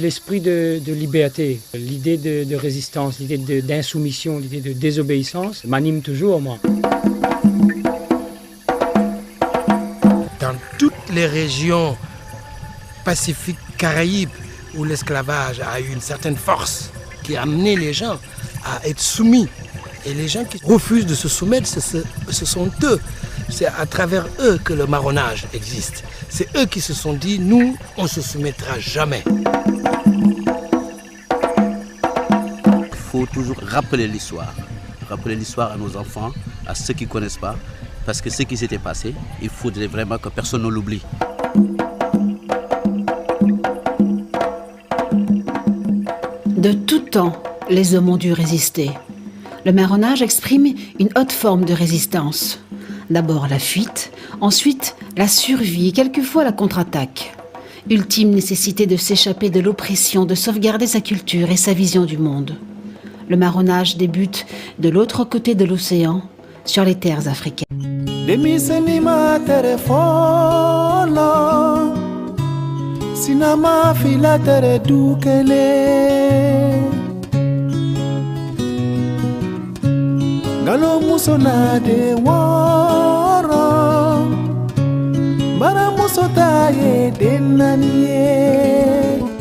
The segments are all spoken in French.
l'esprit de liberté, l'idée de résistance, l'idée d'insoumission, l'idée de désobéissance m'anime toujours, moi. Dans toutes les régions Pacifique, Caraïbes, où l'esclavage a eu une certaine force, qui a amené les gens à être soumis. Et les gens qui refusent de se soumettre, ce sont eux. C'est à travers eux que le marronnage existe. C'est eux qui se sont dit, nous, on ne se soumettra jamais. Il faut toujours rappeler l'histoire à nos enfants, à ceux qui ne connaissent pas, parce que ce qui s'était passé, il faudrait vraiment que personne ne l'oublie. De tout temps, les hommes ont dû résister. Le marronnage exprime une haute forme de résistance. D'abord la fuite, ensuite la survie et quelquefois la contre-attaque. Ultime nécessité de s'échapper de l'oppression, de sauvegarder sa culture et sa vision du monde. Le marronnage débute de l'autre côté de l'océan, sur les terres africaines.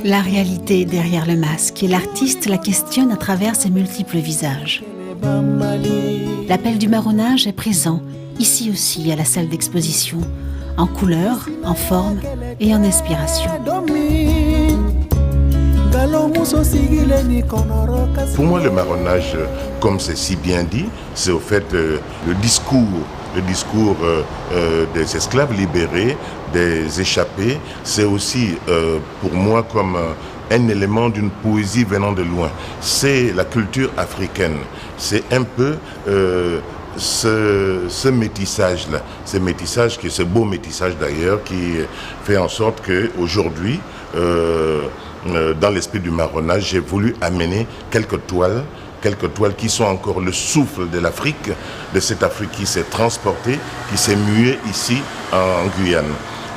La réalité derrière le masque et l'artiste la questionne à travers ses multiples visages. L'appel du marronnage est présent, ici aussi à la salle d'exposition, en couleur, en forme et en inspiration. Pour moi, le marronnage, comme c'est si bien dit, c'est au fait le discours des esclaves libérés, des échappés. C'est aussi pour moi comme un élément d'une poésie venant de loin. C'est la culture africaine. C'est un peu ce métissage-là, ce beau métissage d'ailleurs, qui fait en sorte qu'aujourd'hui, dans l'esprit du marronnage, j'ai voulu amener quelques toiles qui sont encore le souffle de l'Afrique, de cette Afrique qui s'est transportée, qui s'est muée ici en Guyane.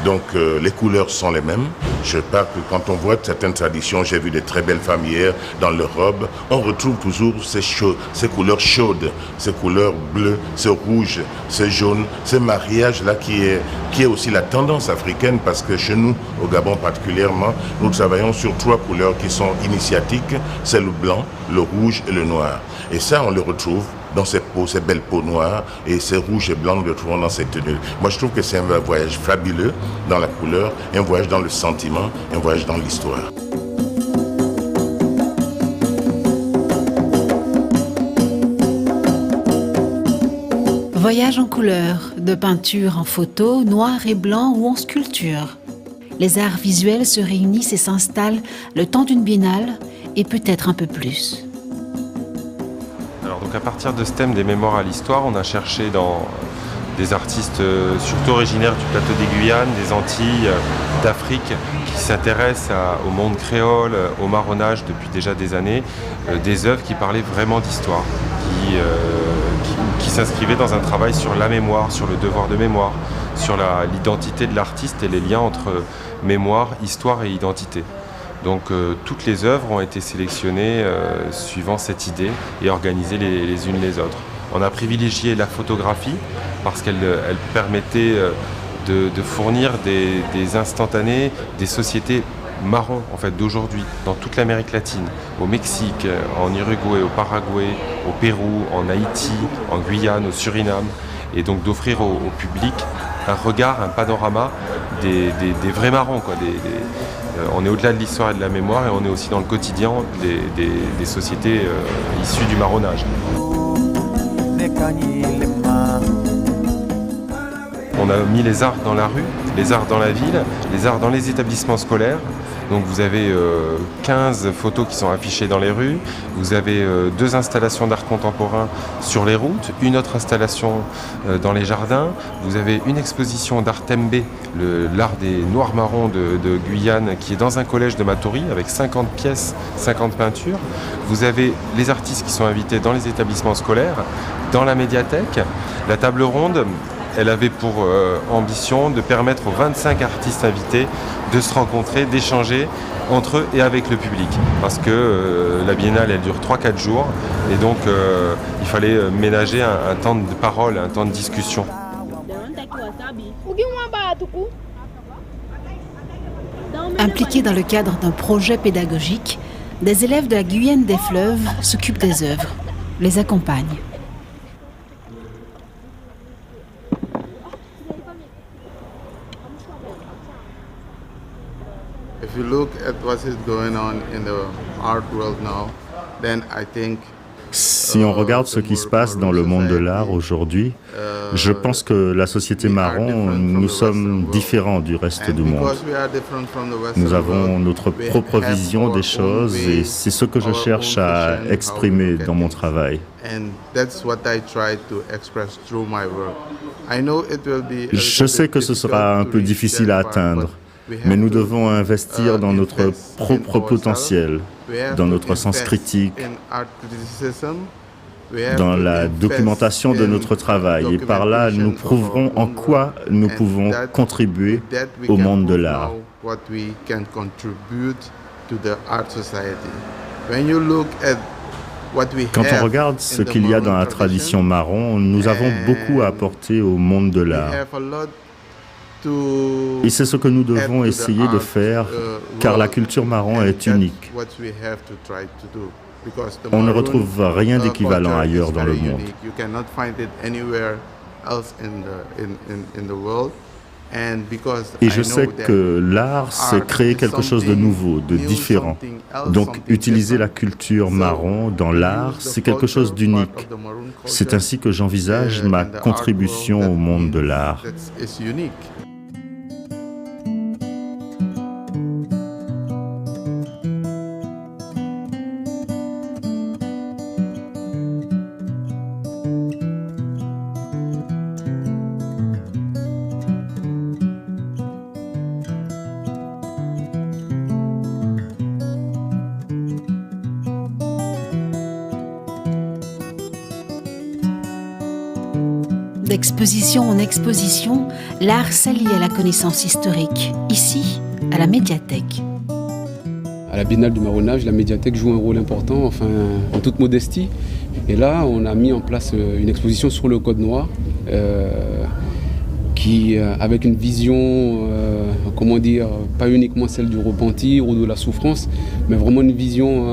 Donc les couleurs sont les mêmes. Je parle que quand on voit certaines traditions, j'ai vu des très belles femmes hier dans leurs robes, on retrouve toujours ces couleurs chaudes, ces couleurs bleues, ce rouge, ce jaune, ce mariage-là qui est aussi la tendance africaine, parce que chez nous, au Gabon particulièrement, nous travaillons sur 3 couleurs qui sont initiatiques, c'est le blanc, le rouge et le noir. Et ça, on le retrouve dans ces belles peaux noires, et ces rouges et blancs, nous le trouvons dans ces tenues. Moi, je trouve que c'est un voyage fabuleux dans la couleur, un voyage dans le sentiment, un voyage dans l'histoire. Voyage en couleur, de peinture en photo, noir et blanc ou en sculpture. Les arts visuels se réunissent et s'installent le temps d'une biennale et peut-être un peu plus. Donc à partir de ce thème des mémoires à l'histoire, on a cherché dans des artistes surtout originaires du plateau des Guyanes, des Antilles, d'Afrique, qui s'intéressent au monde créole, au marronnage depuis déjà des années, des œuvres qui parlaient vraiment d'histoire, qui s'inscrivaient dans un travail sur la mémoire, sur le devoir de mémoire, sur l'identité de l'artiste et les liens entre mémoire, histoire et identité. Donc toutes les œuvres ont été sélectionnées suivant cette idée et organisées les unes les autres. On a privilégié la photographie parce qu'elle permettait de fournir des instantanés, des sociétés marron en fait, d'aujourd'hui, dans toute l'Amérique latine, au Mexique, en Uruguay, au Paraguay, au Pérou, en Haïti, en Guyane, au Suriname, et donc d'offrir au public un regard, un panorama des vrais marrons, quoi, on est au-delà de l'histoire et de la mémoire, et on est aussi dans le quotidien des sociétés issues du marronnage. On a mis les arts dans la rue, les arts dans la ville, les arts dans les établissements scolaires. Donc vous avez 15 photos qui sont affichées dans les rues, vous avez 2 installations d'art contemporain sur les routes, une autre installation dans les jardins, vous avez une exposition d'art Tembe, l'art des noirs marrons de Guyane, qui est dans un collège de Matoury avec 50 pièces, 50 peintures. Vous avez les artistes qui sont invités dans les établissements scolaires, dans la médiathèque, la table ronde elle avait pour ambition de permettre aux 25 artistes invités de se rencontrer, d'échanger entre eux et avec le public. Parce que la biennale, elle dure 3-4 jours et donc il fallait ménager un temps de parole, un temps de discussion. Impliqués dans le cadre d'un projet pédagogique, des élèves de la Guyane des Fleuves s'occupent des œuvres, les accompagnent. If you look at what is going on in the art world now, then I think si on regarde ce qui se passe dans le monde de l'art aujourd'hui, je pense que la société marron, nous sommes différents du reste du monde. Nous avons notre propre vision des choses et c'est ce que je cherche à exprimer dans mon travail. Je sais que ce sera un peu difficile à atteindre, mais nous devons investir dans notre propre potentiel, dans notre sens critique, dans la documentation de notre travail. Et par là, nous prouverons en quoi nous pouvons contribuer au monde de l'art. Quand on regarde ce qu'il y a dans la tradition marron, nous avons beaucoup à apporter au monde de l'art. Et c'est ce que nous devons essayer de faire, car la culture marron est unique. On ne retrouve rien d'équivalent ailleurs dans le monde. Et je sais que l'art, c'est créer quelque chose de nouveau, de différent. Donc, utiliser la culture marron dans l'art, c'est quelque chose d'unique. C'est ainsi que j'envisage ma contribution au monde de l'art. D'exposition en exposition, l'art s'allie à la connaissance historique, ici, à la médiathèque. À la Biennale du Marronnage, la médiathèque joue un rôle important, enfin, en toute modestie. Et là, on a mis en place une exposition sur le Code Noir, qui, avec une vision, comment dire, pas uniquement celle du repentir ou de la souffrance, mais vraiment une vision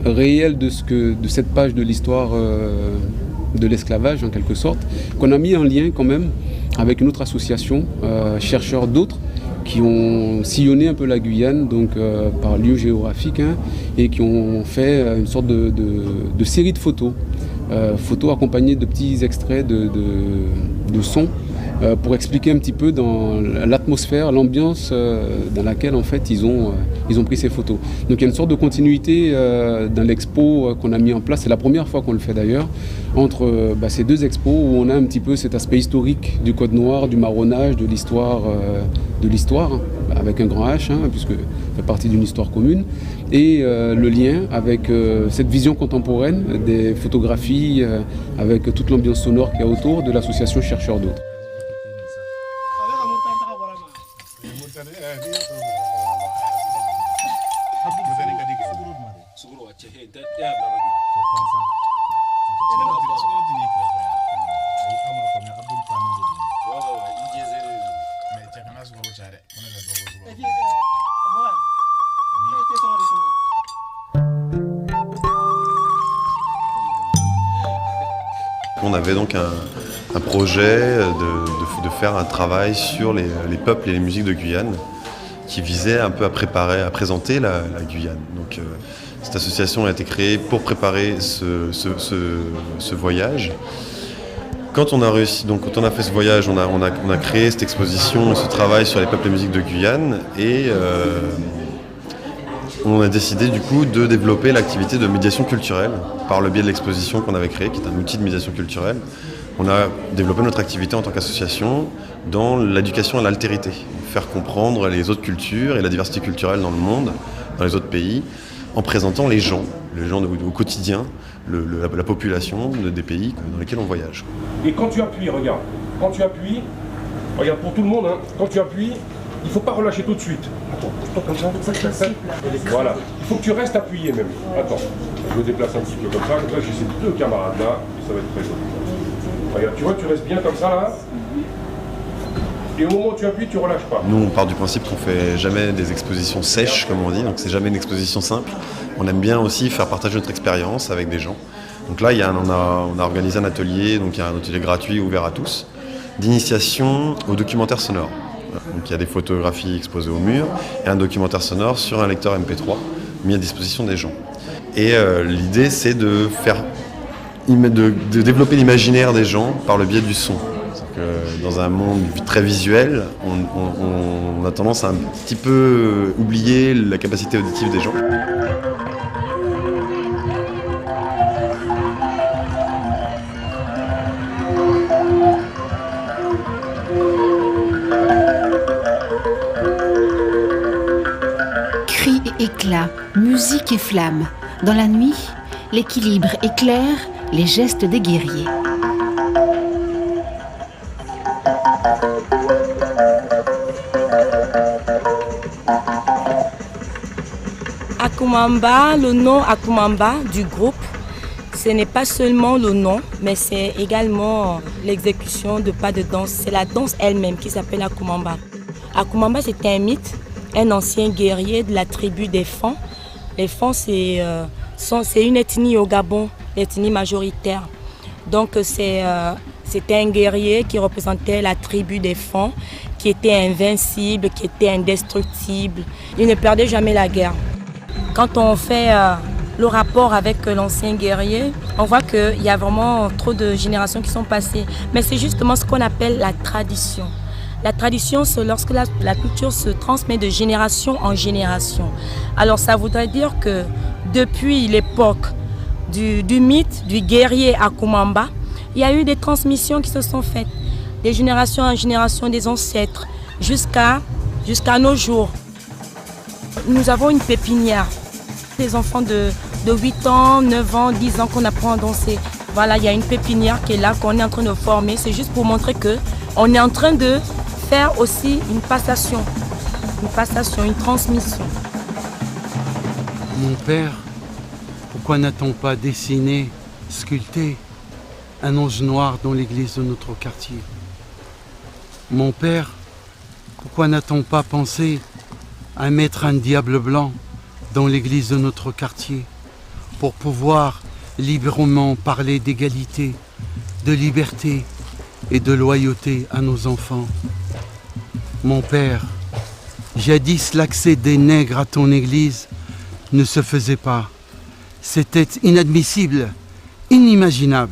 réelle de cette page de l'histoire de l'esclavage en quelque sorte, qu'on a mis en lien quand même avec une autre association, chercheurs d'autres, qui ont sillonné un peu la Guyane, donc par lieu géographique, et qui ont fait une sorte de série de photos, photos accompagnées de petits extraits de sons, pour expliquer un petit peu dans l'atmosphère, l'ambiance dans laquelle en fait ils ont pris ces photos. Donc il y a une sorte de continuité dans l'expo qu'on a mis en place, c'est la première fois qu'on le fait d'ailleurs, entre ces deux expos où on a un petit peu cet aspect historique du Code Noir, du marronnage, de l'histoire, avec un grand H, puisque ça fait partie d'une histoire commune, et le lien avec cette vision contemporaine des photographies, avec toute l'ambiance sonore qu'il y a autour de l'association Chercheurs d'autres. On avait donc un projet de faire un travail sur les peuples et les musiques de Guyane qui visait un peu à présenter la Guyane. Donc, cette association a été créée pour préparer ce voyage. Quand on a réussi, donc quand on a fait ce voyage, on a créé cette exposition, ce travail sur les peuples et musiques de Guyane, et on a décidé du coup de développer l'activité de médiation culturelle par le biais de l'exposition qu'on avait créée, qui est un outil de médiation culturelle. On a développé notre activité en tant qu'association dans l'éducation à l'altérité, faire comprendre les autres cultures et la diversité culturelle dans le monde, dans les autres pays, en présentant les gens au quotidien, la population des pays dans lesquels on voyage. Et quand tu appuies, regarde, quand tu appuies, regarde pour tout le monde, hein, quand tu appuies, il ne faut pas relâcher tout de suite. Attends, comme ça. Voilà, il faut que tu restes appuyé même. Attends, je me déplace un petit peu comme ça j'ai ces deux camarades là, et ça va être très joli. Regarde, tu vois, tu restes bien comme ça là. Et au moment où tu appuies, tu relâches pas. Nous, on part du principe qu'on fait jamais des expositions sèches, comme on dit, donc c'est jamais une exposition simple. On aime bien aussi faire partager notre expérience avec des gens. Donc là, on a organisé un atelier, donc il y a un atelier gratuit ouvert à tous, d'initiation au documentaire sonore. Donc il y a des photographies exposées au mur et un documentaire sonore sur un lecteur MP3 mis à disposition des gens. Et l'idée, c'est de développer l'imaginaire des gens par le biais du son. Dans un monde très visuel, on a tendance à un petit peu oublier la capacité auditive des gens. Cris et éclats, musique et flammes. Dans la nuit, l'équilibre éclaire les gestes des guerriers. Akumamba, le nom Akumamba du groupe, ce n'est pas seulement le nom, mais c'est également l'exécution de pas de danse. C'est la danse elle-même qui s'appelle Akumamba. Akumamba, c'est un mythe, un ancien guerrier de la tribu des Fans. Les Fans, c'est une ethnie au Gabon, l'ethnie majoritaire. Donc c'était un guerrier qui représentait la tribu des Fans, qui était invincible, qui était indestructible. Il ne perdait jamais la guerre. Quand on fait le rapport avec l'ancien guerrier, on voit qu'il y a vraiment trop de générations qui sont passées. Mais c'est justement ce qu'on appelle la tradition. La tradition, c'est lorsque la culture se transmet de génération en génération. Alors ça voudrait dire que depuis l'époque du mythe du guerrier Akumamba, il y a eu des transmissions qui se sont faites, de génération en génération, des ancêtres, jusqu'à nos jours. Nous avons une pépinière. Des enfants de 8 ans, 9 ans, 10 ans qu'on apprend à danser. Voilà, il y a une pépinière qui est là, qu'on est en train de former. C'est juste pour montrer qu'on est en train de faire aussi une passation, une transmission. Mon père, pourquoi n'a-t-on pas dessiné, sculpté un ange noir dans l'église de notre quartier? Mon père, pourquoi n'a-t-on pas pensé à mettre un diable blanc dans l'église de notre quartier pour pouvoir librement parler d'égalité, de liberté et de loyauté à nos enfants? Mon père, jadis l'accès des nègres à ton église ne se faisait pas. C'était inadmissible, inimaginable.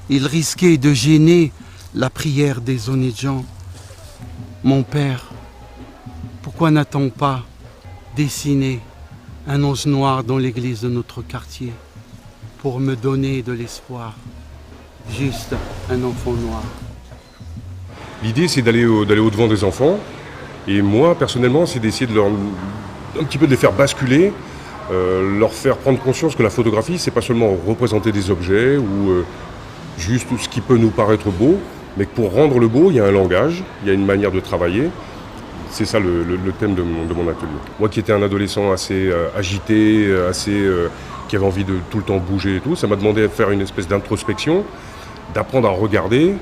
Il risquait de gêner la prière des honnêtes gens. Mon père, pourquoi n'a-t-on pas dessiné un ange noir dans l'église de notre quartier pour me donner de l'espoir? Juste un enfant noir. L'idée, c'est d'aller au-devant des enfants. Et moi, personnellement, c'est d'essayer un petit peu de les faire basculer, leur faire prendre conscience que la photographie, c'est pas seulement représenter des objets ou juste ce qui peut nous paraître beau, mais que pour rendre le beau, il y a un langage, il y a une manière de travailler. C'est ça le thème de mon atelier. Moi qui étais un adolescent assez agité, qui avait envie de tout le temps bouger et tout, ça m'a demandé de faire une espèce d'introspection, d'apprendre à regarder,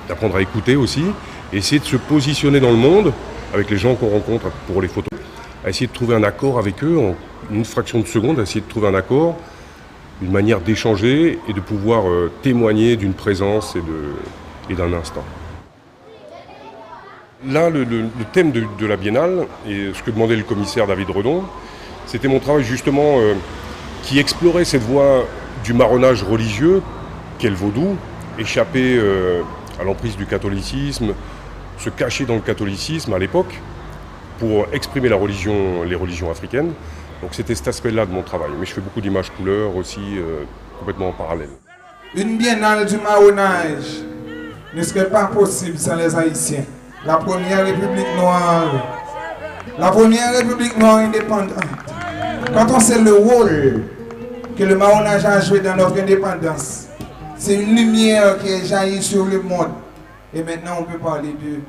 d'apprendre à écouter aussi, et essayer de se positionner dans le monde avec les gens qu'on rencontre pour les photos, à essayer de trouver un accord avec eux en une fraction de seconde, à essayer de trouver un accord, une manière d'échanger et de pouvoir témoigner d'une présence et d'un instant. Là, le thème de la Biennale, et ce que demandait le commissaire David Redon, c'était mon travail justement qui explorait cette voie du marronnage religieux, qu'est le vaudou, échapper à l'emprise du catholicisme, se cacher dans le catholicisme à l'époque, pour exprimer les religions africaines. Donc c'était cet aspect-là de mon travail. Mais je fais beaucoup d'images couleurs aussi, complètement en parallèle. Une biennale du marronnage ne serait pas possible sans les Haïtiens. La première République noire indépendante. Quand on sait le rôle que le marronnage a joué dans notre indépendance, c'est une lumière qui est jaillie sur le monde. Et maintenant, on peut parler de